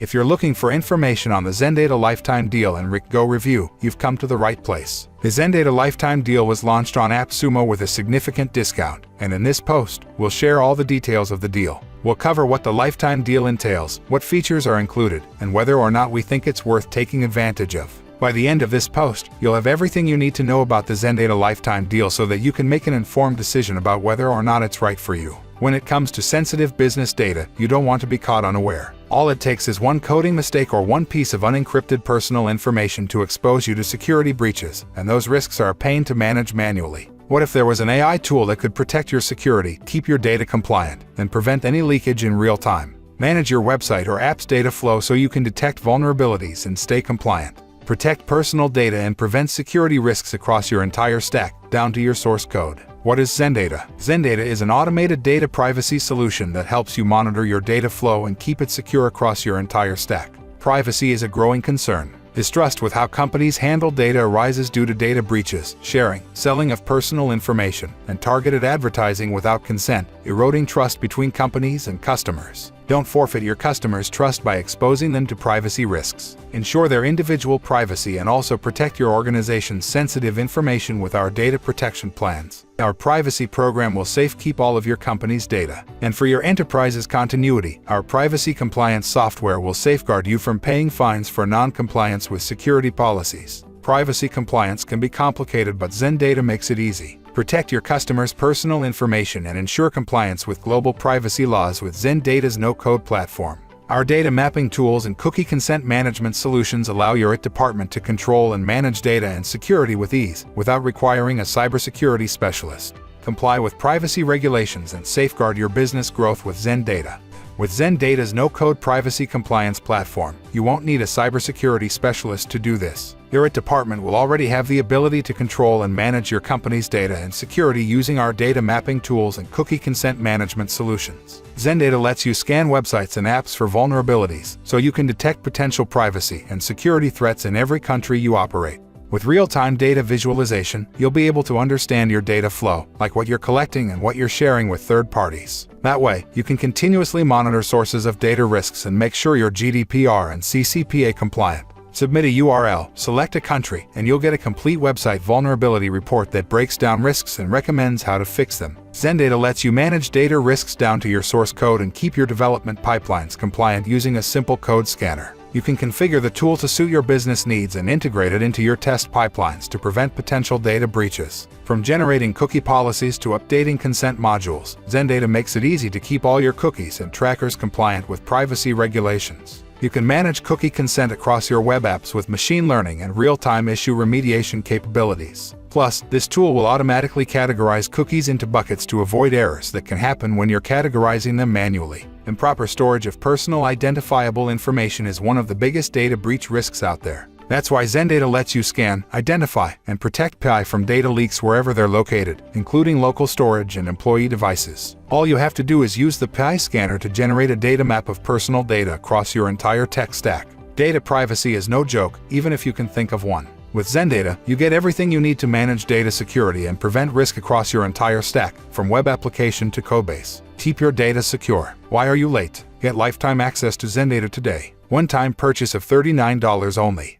If you're looking for information on the Zendata Lifetime Deal and Go review, you've come to the right place. The Zendata Lifetime Deal was launched on Appsumo with a significant discount, and in this post, we'll share all the details of the deal. We'll cover what the Lifetime Deal entails, what features are included, and whether or not we think it's worth taking advantage of. By the end of this post, you'll have everything you need to know about the Zendata Lifetime Deal so that you can make an informed decision about whether or not it's right for you. When it comes to sensitive business data, you don't want to be caught unaware. All it takes is one coding mistake or one piece of unencrypted personal information to expose you to security breaches, and those risks are a pain to manage manually. What if there was an AI tool that could protect your security, keep your data compliant, and prevent any leakage in real time? Manage your website or app's data flow so you can detect vulnerabilities and stay compliant. Protect personal data and prevent security risks across your entire stack, down to your source code. What is Zendata? Zendata is an automated data privacy solution that helps you monitor your data flow and keep it secure across your entire stack. Privacy is a growing concern. Distrust with how companies handle data arises due to data breaches, sharing, selling of personal information, and targeted advertising without consent, eroding trust between companies and customers. Don't forfeit your customers' trust by exposing them to privacy risks. Ensure their individual privacy and also protect your organization's sensitive information with our data protection plans. Our privacy program will safekeep all of your company's data. And for your enterprise's continuity, our privacy compliance software will safeguard you from paying fines for non-compliance with security policies. Privacy compliance can be complicated, but Zendata makes it easy. Protect your customers' personal information and ensure compliance with global privacy laws with Zendata's no-code platform. Our data mapping tools and cookie consent management solutions allow your IT department to control and manage data and security with ease, without requiring a cybersecurity specialist. Comply with privacy regulations and safeguard your business growth with Zendata. With Zendata's no-code privacy compliance platform, you won't need a cybersecurity specialist to do this. Your IT department will already have the ability to control and manage your company's data and security using our data mapping tools and cookie consent management solutions. Zendata lets you scan websites and apps for vulnerabilities, so you can detect potential privacy and security threats in every country you operate. With real-time data visualization, you'll be able to understand your data flow, like what you're collecting and what you're sharing with third parties. That way, you can continuously monitor sources of data risks and make sure you're GDPR and CCPA compliant. Submit a URL, select a country, and you'll get a complete website vulnerability report that breaks down risks and recommends how to fix them. Zendata lets you manage data risks down to your source code and keep your development pipelines compliant using a simple code scanner. You can configure the tool to suit your business needs and integrate it into your test pipelines to prevent potential data breaches. From generating cookie policies to updating consent modules, Zendata makes it easy to keep all your cookies and trackers compliant with privacy regulations. You can manage cookie consent across your web apps with machine learning and real-time issue remediation capabilities. Plus, this tool will automatically categorize cookies into buckets to avoid errors that can happen when you're categorizing them manually. Improper storage of personal identifiable information is one of the biggest data breach risks out there. That's why Zendata lets you scan, identify, and protect PI from data leaks wherever they're located, including local storage and employee devices. All you have to do is use the PI scanner to generate a data map of personal data across your entire tech stack. Data privacy is no joke, even if you can think of one. With Zendata, you get everything you need to manage data security and prevent risk across your entire stack, from web application to codebase. Keep your data secure. Why are you late? Get lifetime access to Zendata today. One-time purchase of $39 only.